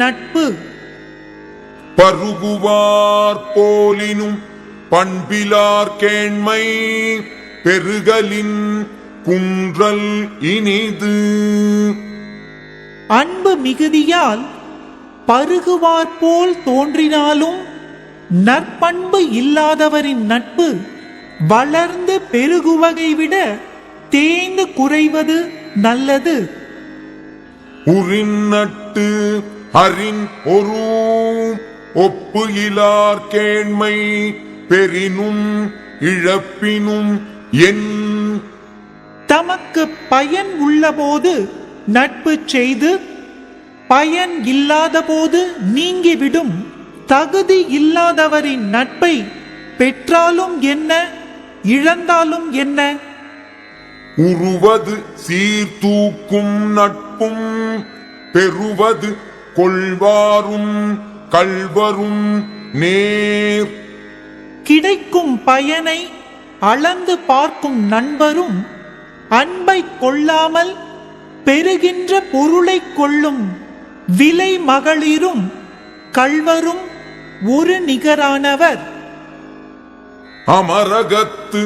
நட்பு. பருகுவார் போலினும் பண்பிலார் கேண்மை பெருகலின் குன்றல் இனிது. அன்பு மிகுதியால் பருகுவார் போல் தோன்றினாலும் நற்பண்பு இல்லாதவரின் நட்பு வளர்ந்து பெருகுவதை விட தேய்ந்து குறைவது நல்லது. உரின் நட்டு அறின் ஒரு ஒப்பு இலார் கேண்மை பெரினும் இழப்பினும் என். தமக்கு பயன் உள்ளபோது நட்பு செய்து பயன் இல்லாத போது நீங்கிவிடும் தகுதி இல்லாதவரின் நட்பை பெற்றாலும் என்ன இழந்தாலும் என்ன. உருவது சீர்தூக்கும் நட்பும் பெறுவது கொள்வாரும் கள்வரும் நேர். கிடைக்கும் பயனை அளந்து பார்க்கும் நண்பரும் அன்பை கொள்ளாமல் பெறுகின்ற பொருளை கொள்ளும் விலை மகளிரும் கள்வரும் ஒரு நிகரானவர். அமரகத்து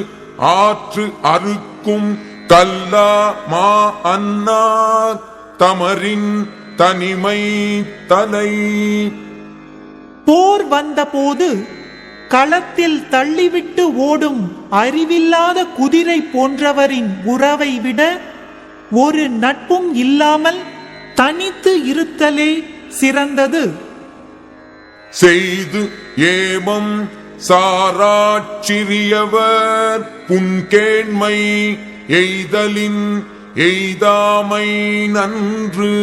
ஆற்று அறுக்கும் கல்லா மா அன்னார் தமரின் தனிமை தலை. போர் வந்தபோது களத்தில் தள்ளிவிட்டு ஓடும் அறிவில்லாத குதிரை போன்றவரின் உறவை விட ஒரு நட்பும் இல்லாமல் தனித்து இருத்தலே சிறந்தது. செய்து ஏமம் சாராச்சிறியவர் புன்கேண்மை எய்தலின் எய்தாமை நன்று.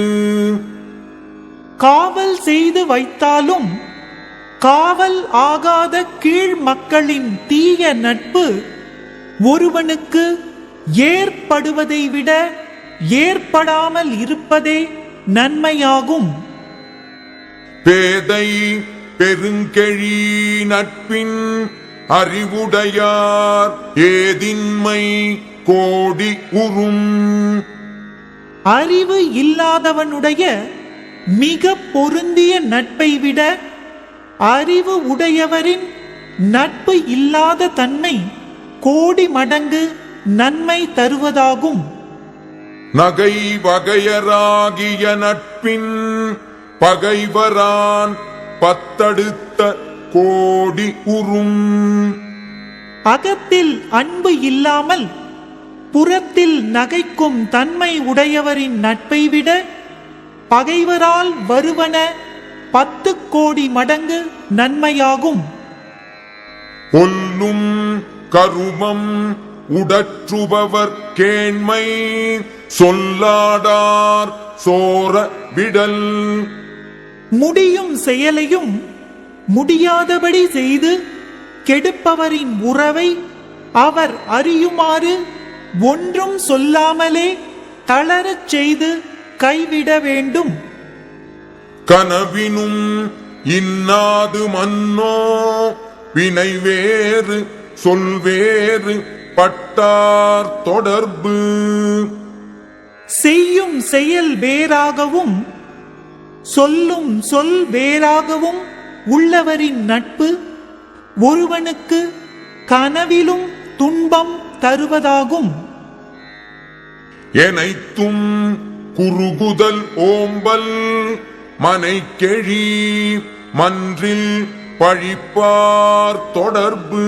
காவல் செய்து வைத்தாலும் காவல் ஆகாத கீழ் மக்களின் தீய நட்பு ஒருவனுக்கு ஏற்படுவதை விட ஏற்படாமல் இருப்பதே நன்மையாகும். பேதை பெருங்கெழி நட்பின் அறிவுடையார் ஏதின்மை கோடி உறும். அறிவு இல்லாதவனுடைய மிக பொருந்திய நட்பை விட அறிவு உடையவரின் நட்பு இல்லாத தன்மை கோடி மடங்கு நன்மை தருவதாகும். நகை வகையராகிய நட்பின் பகைவரான் பத்தடுத்த கோடி உறும். அகத்தில் அன்பு இல்லாமல் புறத்தில் நகைக்கும் தன்மை உடையவரின் நட்பை விட பகைவரால் வருவன 10 கோடி மடங்கு நன்மையாகும். ஒல்லும் கருமம் உடற்றுபவர் கேண்மை சொல்லாடார் சோர விடல். முடியும் செயலையும் முடியாதபடி செய்து கெடுப்பவரின் உறவை அவர் அறியுமாறு ஒன்றும் சொல்லாமலே தளரச் செய்து கைவிட வேண்டும். கனவினும் இன்னாது மன்னோ வினை வேறு சொல்வேறு பட்டார் தொடர்பு. செய்யும் செயல் வேறாகவும் சொல்லும் சொல் வேறாகவும் உள்ளவரின் நட்பு ஒருவனுக்கு கனவிலும் துன்பம் தருவதாகும். எனைத்தும் குறுகுதல் ஓம்பல் மனைக்கெழி மன்றில் பழிப்பார் தொடர்பு.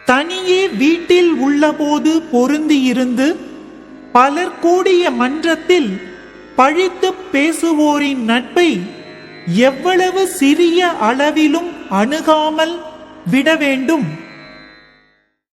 தனியே வீட்டில் உள்ளபோது பொருந்தியிருந்து பலர் கூடிய மன்றத்தில் பழித்து பேசுவோரின் நட்பை எவ்வளவு சிறிய அளவிலும் அணுகாமல் விட வேண்டும்.